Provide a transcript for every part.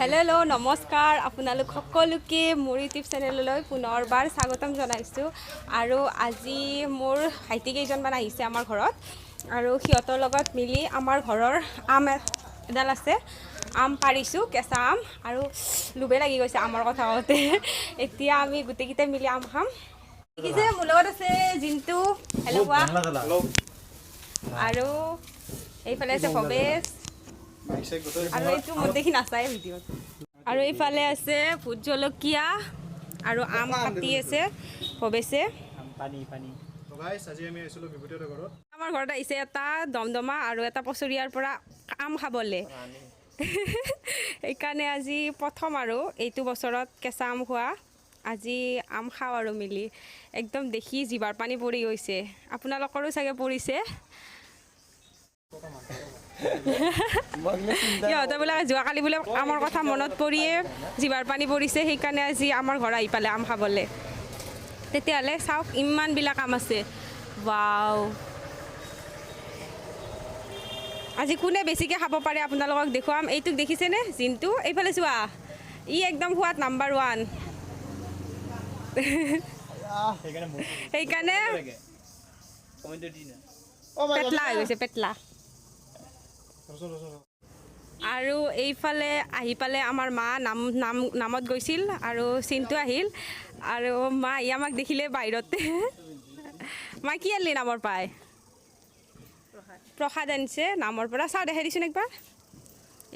Hello' নমস্কাৰ আপোনালোক সকলোকে মোৰ ইউটিউব চেনেললৈ পুনৰবাৰ স্বাগতম জনাইছোঁ আৰু আজি মোৰ ভাইটি কেইজনমান আহিছে আমাৰ ঘৰত আৰু সিহঁতৰ লগত মিলি আমাৰ ঘৰৰ আম এডাল আছে আম পাৰিছোঁ কেঁচা আম আৰু লোভে লাগি গৈছে আমৰ কথা কওঁতে এতিয়া আমি গোটেইকেইটাই মিলি আম খাম দেখিছে মোৰ লগত আছে জিন্তু হেল্ল' কোৱা আৰু এইফালে আছে ভৱেশ আৰু এইটো মই দেখি নাচাই ভিডিঅ'ত আৰু এইফালে আছে ভোট জলকীয়া আৰু আম কাটি আছে ভৱেশে আমাৰ ঘৰত আহিছে এটা দমদমা আৰু এটা পচৰিয়াৰ পৰা আম খাবলৈ সেইকাৰণে আজি প্ৰথম আৰু এইটো বছৰত কেঁচা আম খোৱা আজি আম খাওঁ আৰু মিলি একদম দেখি জিভাৰ পানী পৰি গৈছে আপোনালোকৰো চাগে পৰিছে সিহঁতে বোলে যোৱাকালি বোলে আমৰ কথা মনত পৰিয়ে জিভাৰ পানী পৰিছে সেইকাৰণে আজি আমাৰ ঘৰ আহি পালে আম খাবলৈ তেতিয়াহ'লে চাওক ইমানবিলাক আম আছে ৱাও আজি কোনে বেছিকৈ খাব পাৰে আপোনালোকক দেখুৱাম এইটোক দেখিছেনে জিন্তু এইফালে চোৱা ই একদম সোৱাদ নাম্বাৰ 1 সেইকাৰণে পেটলা হৈ গৈছে পেটলা আৰু এইফালে আহি পালে আমাৰ মা নামত গৈছিল আৰু চিন্তু আহিল আৰু মা আমাক দেখিলে বাহিৰতে মা কি আনিলি নামৰ পায় প্ৰসাদ আনিছে নামৰ পৰা চাওঁ দেখাই দিছোন একবাৰ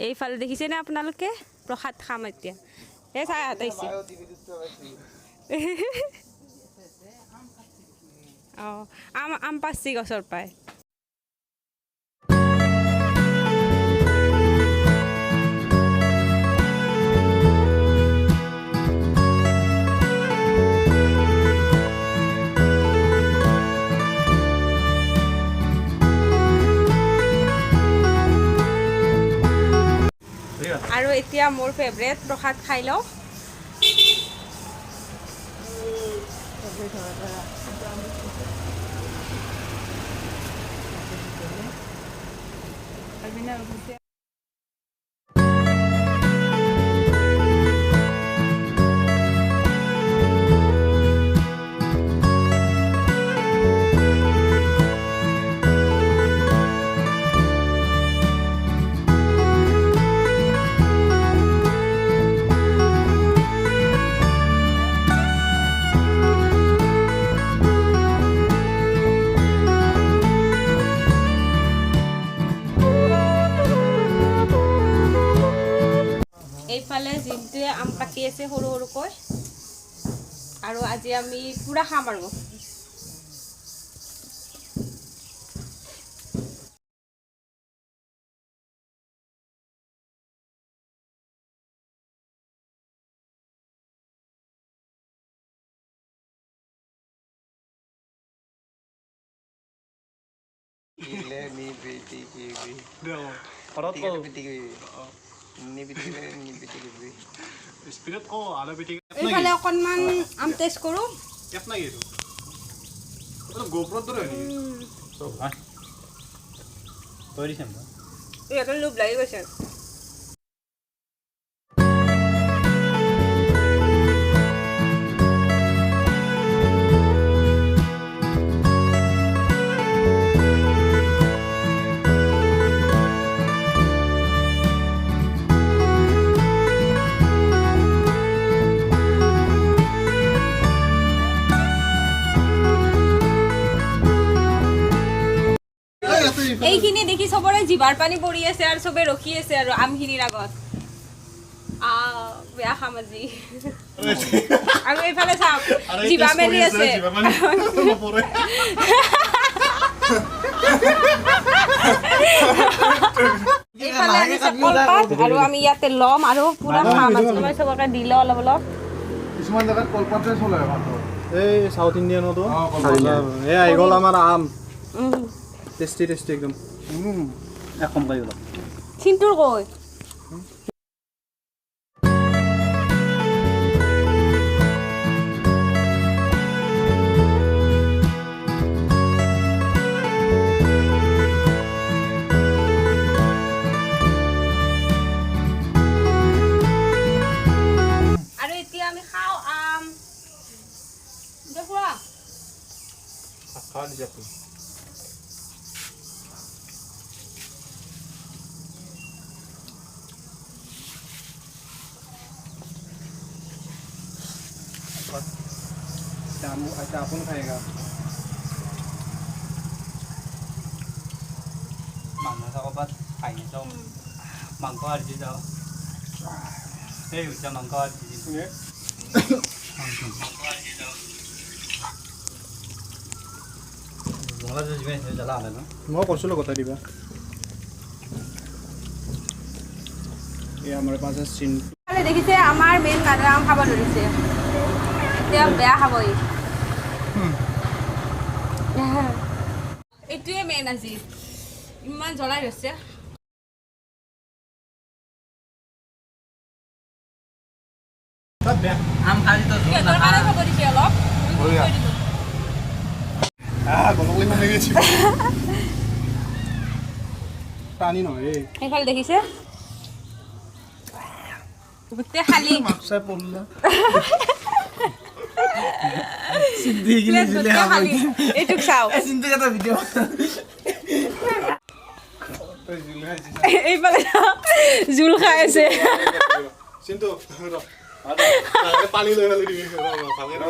এইফালে দেখিছেনে আপোনালোকে প্ৰসাদ খাম এতিয়া এই চাই হাতাইছে অঁ আম পাচি গছৰ পায় আৰু এতিয়া মোৰ ফেভৰেট প্ৰসাদ খাই লওঁ এইফালে জিন্তুৱে আম কাটি আছে সৰু সৰুকৈ আৰু আজি আমি পুৰা খাম আৰু এইফালে অকণমান আম টেষ্ট কৰোঁ ইহঁতৰ লোভ লাগি গৈছে এইখিনি দেখি চবৰে জিভাৰ পানী পৰি আছে আৰু চবে ৰখি আছে আৰু আমখিনিৰ আগত বেয়া খাম আজি আৰু এইফালে চাওক জিভা মেলি আছে এইফালে আনিছে কলপাত আৰু আমি ইয়াতে ল'ম আৰু পুৰা খাম আজি মই চবকে দিলে অলপ অলপ কিছুমান জেগাত কলপাতে চলে এই সাউথ ইণ্ডিয়ানতো এই আহি গ'ল আমাৰ আম টেষ্টি টেষ্টি একদম কম পাই গ'ল চিন্তুৰ কৈ Exactly. अच्छा अपन खाएगा মাংস ক'ৰবাত খাই যাওঁ মাংস আদি যাওঁ এই হৈছে মাংস আদি ৰঙালাও যিমান জ্বালা হ'লে ন মই কৈছিলোঁ কথা দিবা এই আমাৰ পাছ চিন দেখিছে আমাৰ মেইন কাদৰাম খাব ধৰিছে এতিয়া বেয়া খাব এইটোৱে মেইন আজি ইমান জ্বলাই হৈছে আম খালি তো সিহঁতৰ কাৰণে খাব দিছে অলপ গলগলি মানে গেছি টানি নহয় এই এইফালে দেখিছে গোটেই খালি মাকসাই পড়লা গোটেই খালি এইটোক চাওঁ এইফালে জোল খাই আছে চিন্তু পানী লৈ নালি দিবি ভালকে ৰ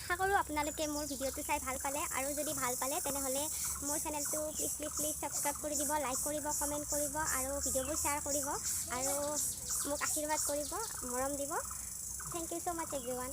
আশা কৰোঁ আপোনালোকে মোৰ ভিডিঅ'টো চাই ভাল পালে আৰু যদি ভাল পালে তেনেহ'লে মোৰ চেনেলটো প্লিজ ছাবস্ক্ৰাইব কৰি দিব লাইক কৰিব কমেণ্ট কৰিব আৰু ভিডিঅ'বোৰ শ্বেয়াৰ কৰিব আৰু মোক আশীৰ্বাদ কৰিব মৰম দিব thank you so' much everyone